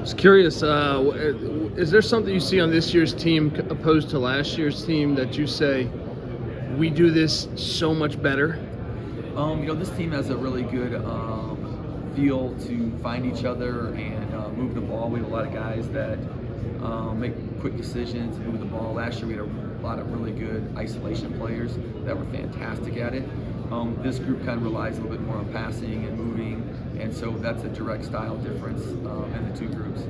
I was curious, is there something you see on this year's team opposed to last year's team that you say, we do this so much better? This team has a really good feel to find each other and move the ball. We have a lot of guys that make quick decisions, move the ball. Last year we had a lot of really good isolation players that were fantastic at it. This group kind of relies a little bit more on passing and moving, and so that's a direct style difference in the two groups.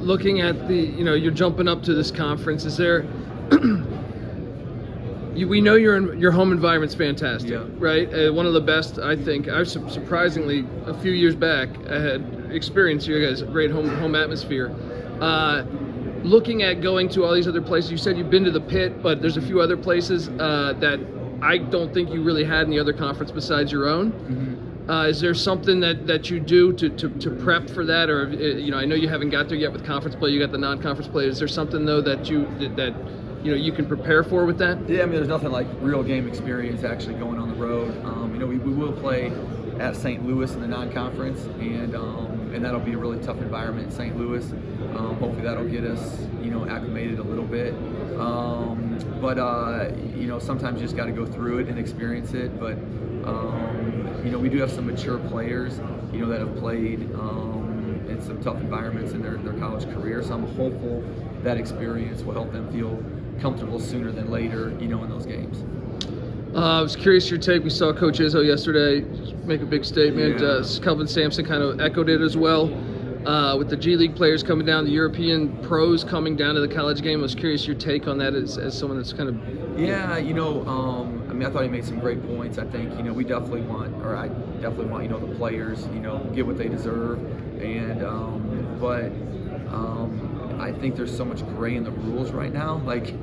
Looking at you're jumping up to this conference. Is there? We know your home environment's fantastic, Yeah. right? One of the best, I think. I was surprisingly a few years back. I had experienced you guys' great home atmosphere. Looking at going to all these other places, you said you've been to the Pit, but there's a few other places that I don't think you really had in the other conference besides your own. Mm-hmm. Is there something that you do to prep for that, or I know you haven't got there yet with conference play. You got the non-conference play. Is there something though that you can prepare for with that? Yeah, I mean, there's nothing like real game experience actually going on the road. We will play at St. Louis in the non-conference, and that'll be a really tough environment in St. Louis. Hopefully that'll get us, acclimated a little bit. But sometimes you just got to go through it and experience it. But we do have some mature players, that have played in some tough environments in their college career. So I'm hopeful that experience will help them feel comfortable sooner than later, in those games. I was curious your take. We saw Coach Izzo yesterday make a big statement. Yeah. Kelvin Sampson kind of echoed it as well. With the G League players coming down, the European pros coming down to the college game. I was curious your take on that as someone that's kind of... Yeah, I thought he made some great points. I think, I definitely want the players, get what they deserve. And, I think there's so much gray in the rules right now. Like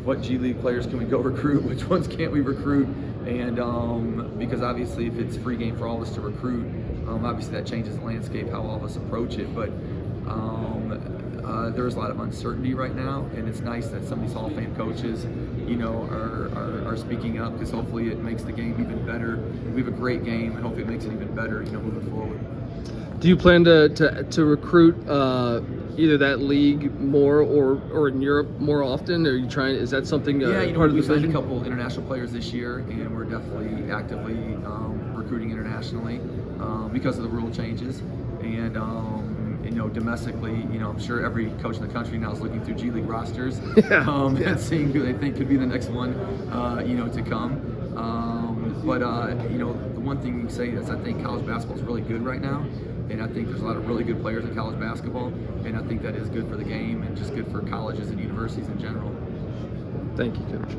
what G League players can we go recruit? Which ones can't we recruit? And because obviously if it's free game for all of us to recruit, obviously that changes the landscape, how all of us approach it. But there's a lot of uncertainty right now, and it's nice that some of these Hall of Fame coaches, are speaking up, because hopefully it makes the game even better. We have a great game, and hopefully it makes it even better, moving forward. Do you plan to recruit either that league more or in Europe more often? Are you trying? Is that something part of the we signed vision? a couple international players this year, and we're definitely actively recruiting internationally because of the rule changes. And domestically, I'm sure every coach in the country now is looking through G League rosters and seeing who they think could be the next one, to come. But the one thing you can say is I think college basketball is really good right now, and I think there's a lot of really good players in college basketball, and I think that is good for the game and just good for colleges and universities in general. Thank you, Coach.